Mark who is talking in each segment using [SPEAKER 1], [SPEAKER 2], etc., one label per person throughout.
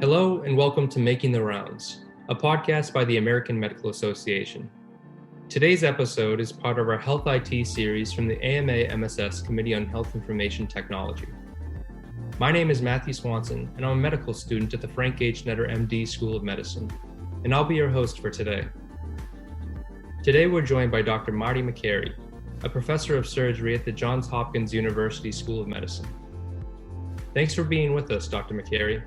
[SPEAKER 1] Hello and welcome to Making the Rounds, a podcast by the American Medical Association. Today's episode is part of our Health IT series from the AMA-MSS Committee on Health Information Technology. My name is Matthew Swanson, and I'm a medical student at the Frank H. Netter MD School of Medicine, and I'll be your host for today. Today we're joined by Dr. Marty Makary, a professor of surgery at the Johns Hopkins University School of Medicine. Thanks for being with us, Dr. Makary.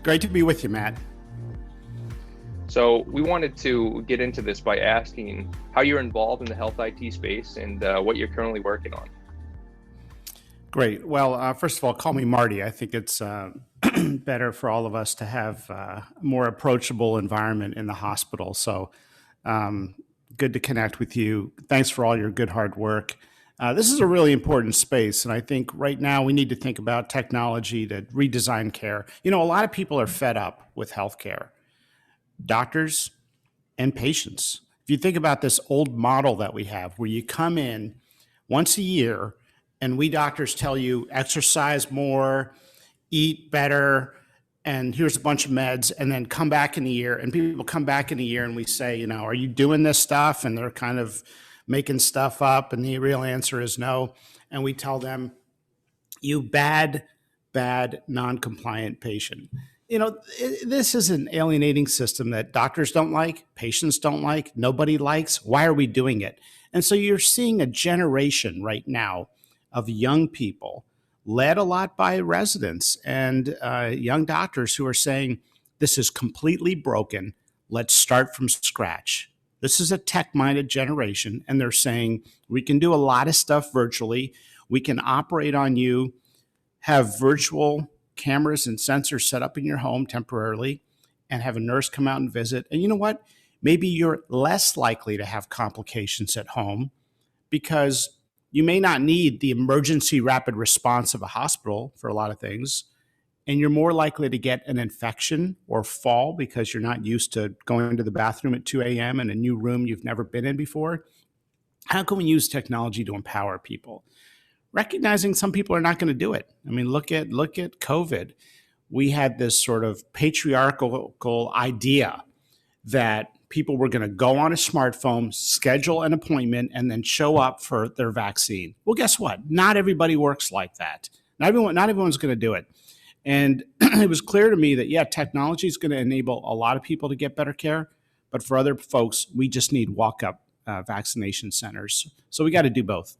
[SPEAKER 2] Great to be with you, Matt.
[SPEAKER 3] So we wanted to get into this by asking how you're involved in the health IT space and what you're currently working on.
[SPEAKER 2] Great. Well, first of all, call me Marty. I think it's better for all of us to have a more approachable environment in the hospital. So good to connect with you. Thanks for all your good hard work. This is a really important space, and I think right now we need to think about technology to redesign care. You know, a lot of people are fed up with healthcare, doctors and patients. If you think about this old model that we have, where you come in once a year and we doctors tell you exercise more, eat better, and here's a bunch of meds, and then come back in a year, and people come back in a year and we say, you know, are you doing this stuff? And they're kind of making stuff up, and the real answer is no. And we tell them, you bad, non-compliant patient. You know, this is an alienating system that doctors don't like, patients don't like, nobody likes. Why are we doing it? And so you're seeing a generation right now of young people, led a lot by residents and young doctors, who are saying, this is completely broken. Let's start from scratch. This is a tech-minded generation, and they're saying we can do a lot of stuff virtually. We can operate on you, have virtual cameras and sensors set up in your home temporarily, and have a nurse come out and visit. And you know what? Maybe you're less likely to have complications at home because you may not need the emergency rapid response of a hospital for a lot of things. And you're more likely to get an infection or fall because you're not used to going to the bathroom at 2 a.m. in a new room you've never been in before. How can we use technology to empower people? Recognizing some people are not going to do it. I mean, look at COVID. We had this sort of patriarchal idea that people were going to go on a smartphone, schedule an appointment, and then show up for their vaccine. Well, guess what? Not everybody works like that. Not everyone's going to do it. And it was clear to me that, yeah, technology is going to enable a lot of people to get better care. But for other folks, we just need walk-up vaccination centers. So we got to do both.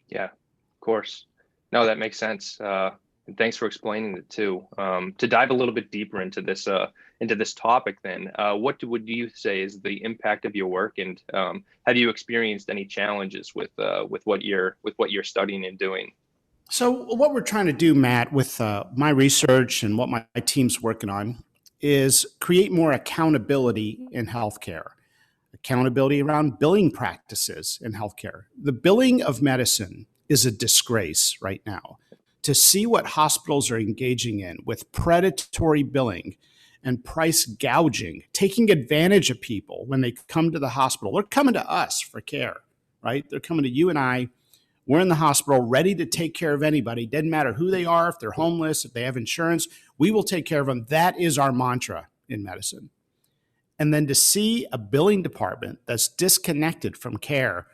[SPEAKER 3] Yeah, of course. No, that makes sense. And thanks for explaining it too. To dive a little bit deeper into this topic, then, what would you say is the impact of your work, and have you experienced any challenges with what you're studying and doing?
[SPEAKER 2] So what we're trying to do, Matt, with my research and what my team's working on is create more accountability in healthcare, accountability around billing practices in healthcare. The billing of medicine is a disgrace right now. To see what hospitals are engaging in with predatory billing and price gouging, taking advantage of people when they come to the hospital. They're coming to us for care, right? They're coming to you and I. We're in the hospital ready to take care of anybody. Doesn't matter who they are, if they're homeless, if they have insurance, we will take care of them. That is our mantra in medicine. And then to see a billing department that's disconnected from care,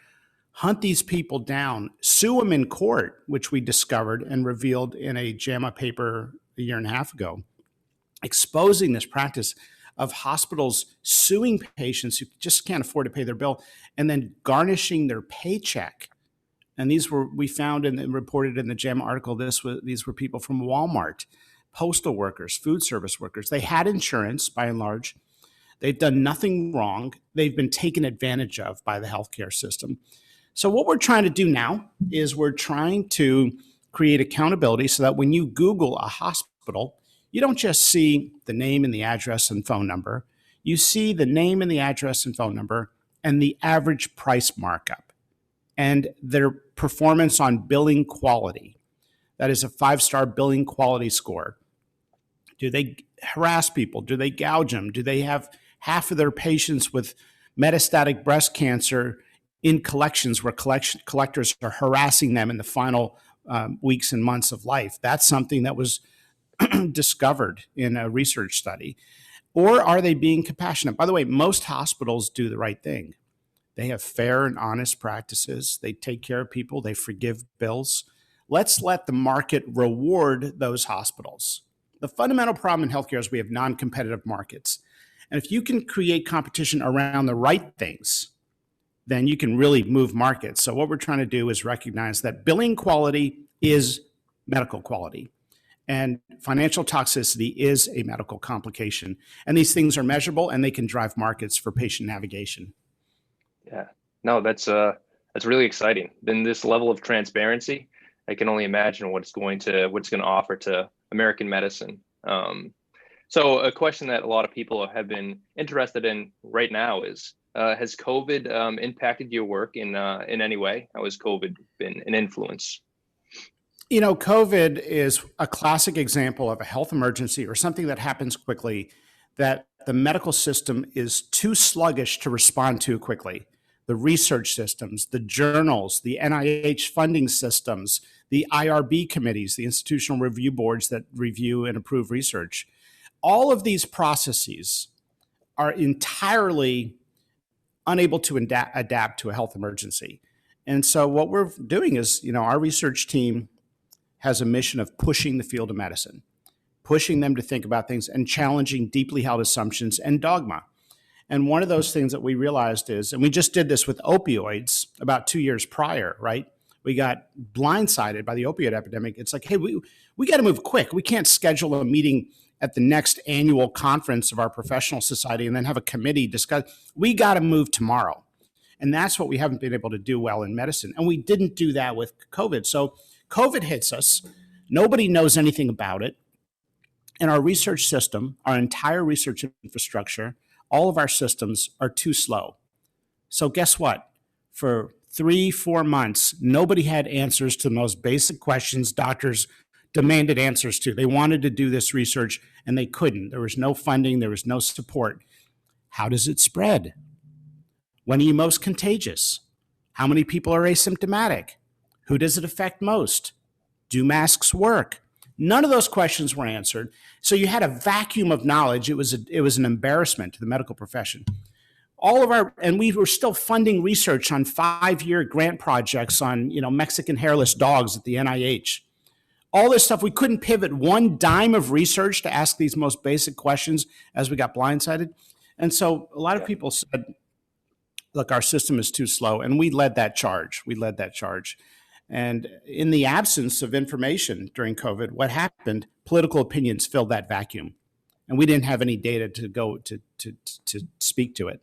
[SPEAKER 2] hunt these people down, sue them in court, which we discovered and revealed in a JAMA paper a year and a half ago, exposing this practice of hospitals suing patients who just can't afford to pay their bill and then garnishing their paycheck. And we found and reported in the JAMA article, these were people from Walmart, postal workers, food service workers. They had insurance by and large. They've done nothing wrong. They've been taken advantage of by the healthcare system. So what we're trying to do now is we're trying to create accountability so that when you Google a hospital, you don't just see the name and the address and phone number. You see the name and the address and phone number and the average price markup and their performance on billing quality. That is a 5-star billing quality score. Do they harass people? Do they gouge them? Do they have half of their patients with metastatic breast cancer in collections where collectors are harassing them in the final weeks and months of life? That's something that was discovered in a research study? Or are they being compassionate? By the way, most hospitals do the right thing. They have fair and honest practices. They take care of people. They forgive bills. Let's let the market reward those hospitals. The fundamental problem in healthcare is we have non-competitive markets. And if you can create competition around the right things, then you can really move markets. So what we're trying to do is recognize that billing quality is medical quality, and financial toxicity is a medical complication. And these things are measurable, and they can drive markets for patient navigation.
[SPEAKER 3] Yeah, no, that's really exciting. Then this level of transparency, I can only imagine what it's going to offer to American medicine. So a question that a lot of people have been interested in right now is, has COVID impacted your work in any way? How has COVID been an influence?
[SPEAKER 2] You know, COVID is a classic example of a health emergency or something that happens quickly that the medical system is too sluggish to respond to quickly. The research systems, the journals, the NIH funding systems, the IRB committees, the institutional review boards that review and approve research. All of these processes are entirely unable to adapt to a health emergency. And so what we're doing is, our research team has a mission of pushing the field of medicine, pushing them to think about things and challenging deeply held assumptions and dogma. And one of those things that we realized is, and we just did this with opioids about 2 years prior, right? We got blindsided by the opioid epidemic. It's like, hey, we got to move quick. We can't schedule a meeting at the next annual conference of our professional society and then have a committee discuss. We got to move tomorrow. And that's what we haven't been able to do well in medicine. And we didn't do that with COVID. So COVID hits us. Nobody knows anything about it. And our research system, our entire research infrastructure, all of our systems are too slow. So guess what? For 3-4 months, nobody had answers to the most basic questions doctors demanded answers to. They wanted to do this research and they couldn't. There was no funding. There was no support. How does it spread? When are you most contagious? How many people are asymptomatic? Who does it affect most? Do masks work? None of those questions were answered. So you had a vacuum of knowledge. It was an embarrassment to the medical profession. And we were still funding research on 5-year grant projects on, Mexican hairless dogs at the NIH. All this stuff, we couldn't pivot one dime of research to ask these most basic questions as we got blindsided. And so a lot of people said, look, our system is too slow. And we led that charge. And in the absence of information during COVID, what happened? Political opinions filled that vacuum. And we didn't have any data to go to speak to it.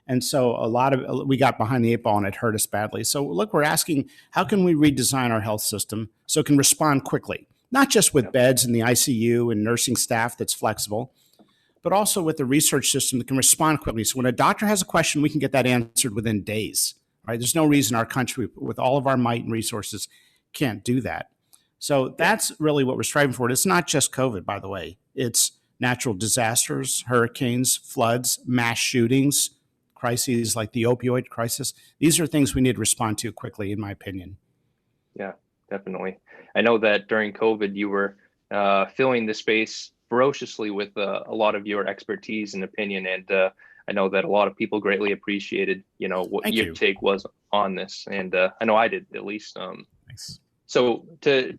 [SPEAKER 2] And so we got behind the 8 ball and it hurt us badly. So look, we're asking, how can we redesign our health system so it can respond quickly? Not just with beds in the ICU and nursing staff that's flexible, but also with the research system that can respond quickly. So when a doctor has a question, we can get that answered within days. Right? There's no reason our country, with all of our might and resources, can't do that. So that's really what we're striving for. It's not just COVID, by the way. It's natural disasters, hurricanes, floods, mass shootings, crises like the opioid crisis. These are things we need to respond to quickly, in my opinion.
[SPEAKER 3] Yeah, definitely. I know that during COVID, you were filling the space ferociously with a lot of your expertise and opinion. And I know that a lot of people greatly appreciated, what your take was on this. And I know I did, at least.
[SPEAKER 2] Thanks.
[SPEAKER 3] So to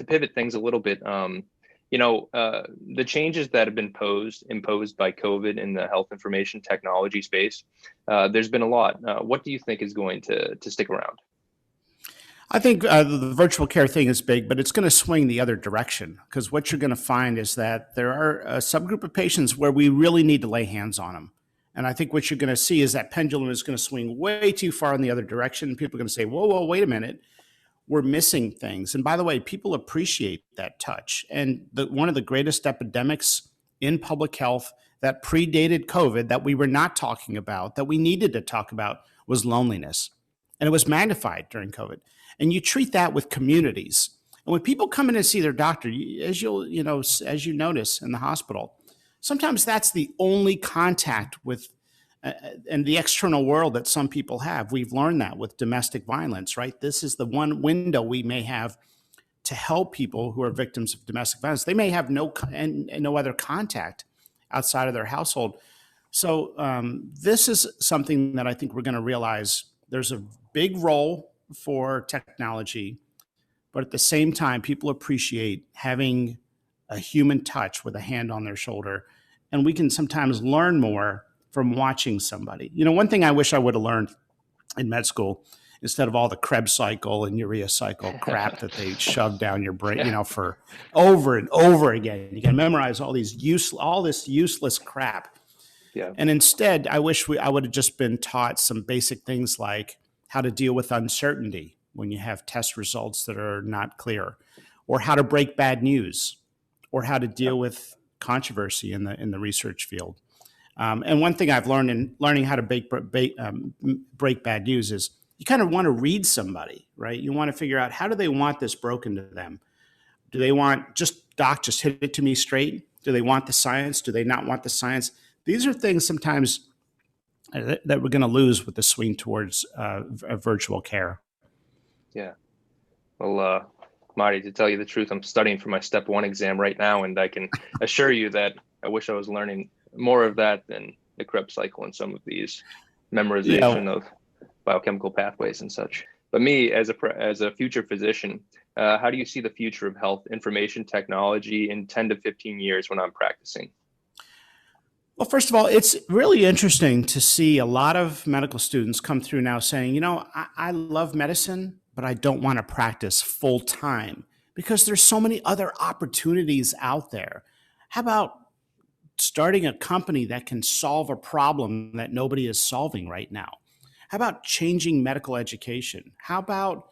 [SPEAKER 3] pivot things a little bit, the changes that have been imposed by COVID in the health information technology space, there's been a lot. What do you think is going to stick around?
[SPEAKER 2] I think the virtual care thing is big, but it's going to swing the other direction, because what you're going to find is that there are a subgroup of patients where we really need to lay hands on them. And I think what you're going to see is that pendulum is going to swing way too far in the other direction. People are going to say, whoa, wait a minute. We're missing things. And by the way, people appreciate that touch. And one of the greatest epidemics in public health that predated COVID that we were not talking about, that we needed to talk about, was loneliness. And it was magnified during COVID. And you treat that with communities. And when people come in and see their doctor, as you notice in the hospital, sometimes that's the only contact with and the external world that some people have. We've learned that with domestic violence, right? This is the one window we may have to help people who are victims of domestic violence. They may have no other contact outside of their household. So this is something that I think we're going to realize there's a big role for technology, but at the same time, people appreciate having a human touch with a hand on their shoulder. And we can sometimes learn more from watching somebody. One thing I wish I would have learned in med school, instead of all the Krebs cycle and urea cycle crap that they shove down your brain, for over and over again. You can memorize all this useless crap.
[SPEAKER 3] Yeah.
[SPEAKER 2] And instead, I wish I would have just been taught some basic things like how to deal with uncertainty when you have test results that are not clear, or how to break bad news, or how to deal with controversy in the research field. And one thing I've learned in learning how to break bad news is you kind of want to read somebody, right? You want to figure out, how do they want this broken to them? Do they want doc, just hit it to me straight? Do they want the science? Do they not want the science? These are things sometimes that we're going to lose with the swing towards virtual care.
[SPEAKER 3] Yeah. Well, Marty, to tell you the truth, I'm studying for my step 1 exam right now, and I can assure you that I wish I was learning more of that than the Krebs cycle and some of these memorization of biochemical pathways and such. But me, as a future physician, how do you see the future of health information technology in 10 to 15 years when I'm practicing?
[SPEAKER 2] Well, first of all, it's really interesting to see a lot of medical students come through now saying, I love medicine, but I don't want to practice full time because there's so many other opportunities out there. How about starting a company that can solve a problem that nobody is solving right now? How about changing medical education? How about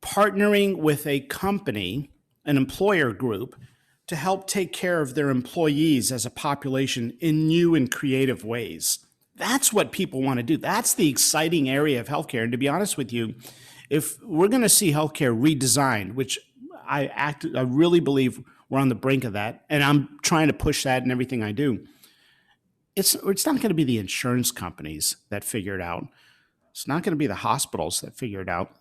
[SPEAKER 2] partnering with a company, an employer group, to help take care of their employees as a population in new and creative ways? That's what people want to do. That's the exciting area of healthcare. And to be honest with you, if we're going to see healthcare redesigned, which I really believe we're on the brink of that, and I'm trying to push that in everything I do, it's not going to be the insurance companies that figure it out. It's not going to be the hospitals that figure it out.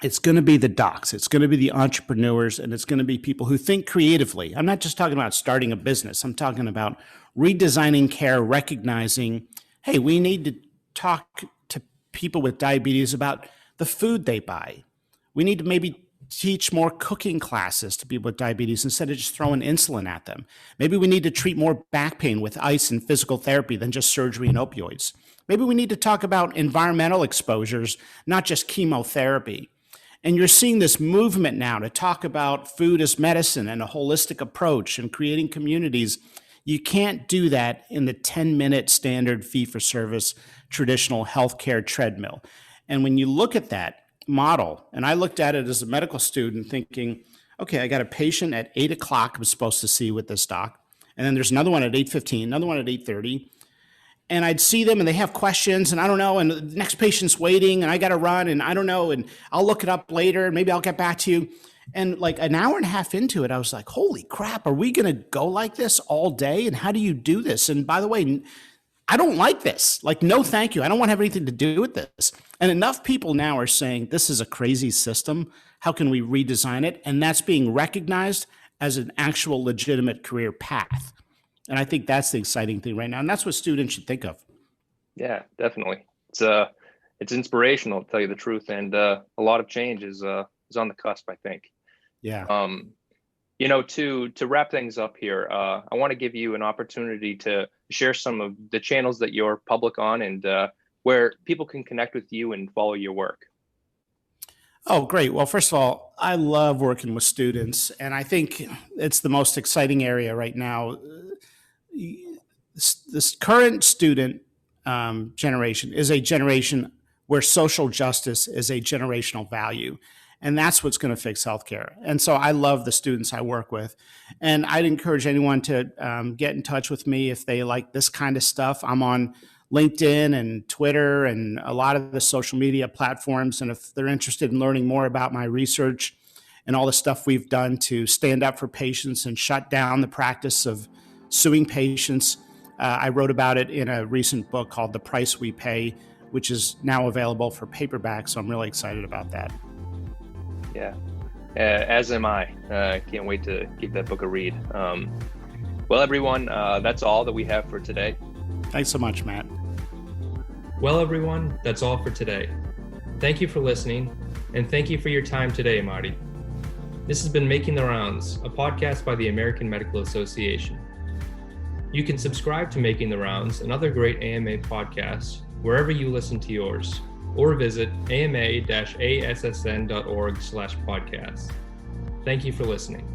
[SPEAKER 2] It's going to be the docs. It's going to be the entrepreneurs, and it's going to be people who think creatively. I'm not just talking about starting a business. I'm talking about redesigning care, recognizing, hey, we need to talk to people with diabetes about the food they buy. We need to maybe teach more cooking classes to people with diabetes instead of just throwing insulin at them. Maybe we need to treat more back pain with ice and physical therapy than just surgery and opioids. Maybe we need to talk about environmental exposures, not just chemotherapy. And you're seeing this movement now to talk about food as medicine and a holistic approach and creating communities. You can't do that in the 10-minute standard fee-for-service traditional healthcare treadmill. And when you look at that model, and I looked at it as a medical student thinking, okay, I got a patient at 8 o'clock I'm supposed to see with this doc, and then there's another one at 8:15, another one at 8:30, and I'd see them and they have questions and I don't know, and the next patient's waiting and I got to run and I don't know, and I'll look it up later and maybe I'll get back to you. And like an hour and a half into it, I was like, holy crap, are we going to go like this all day? And how do you do this? And by the way, I don't like this. Like, no, thank you. I don't want to have anything to do with this. And enough people now are saying this is a crazy system. How can we redesign it? And that's being recognized as an actual legitimate career path. And I think that's the exciting thing right now. And that's what students should think of. Yeah, definitely. It's inspirational, to tell you the truth. And a lot of change is on the cusp, I think. Yeah. To wrap things up here, I want to give you an opportunity to share some of the channels that you're public on and where people can connect with you and follow your work. Oh, great. Well, first of all, I love working with students, and I think it's the most exciting area right now. This current student generation is a generation where social justice is a generational value. And that's what's going to fix healthcare. And so I love the students I work with. And I'd encourage anyone to get in touch with me if they like this kind of stuff. I'm on LinkedIn and Twitter and a lot of the social media platforms. And if they're interested in learning more about my research and all the stuff we've done to stand up for patients and shut down the practice of suing patients, I wrote about it in a recent book called The Price We Pay. which is now available for paperback. So I'm really excited about that.
[SPEAKER 3] Yeah, as am I. Can't wait to give that book a read. Well, everyone, that's all that we have for today.
[SPEAKER 2] Thanks so much, Matt.
[SPEAKER 1] Well, everyone, that's all for today. Thank you for listening, and thank you for your time today, Marty. This has been Making the Rounds, a podcast by the American Medical Association. You can subscribe to Making the Rounds and other great AMA podcasts wherever you listen to yours, or visit ama-assn.org/podcast. Thank you for listening.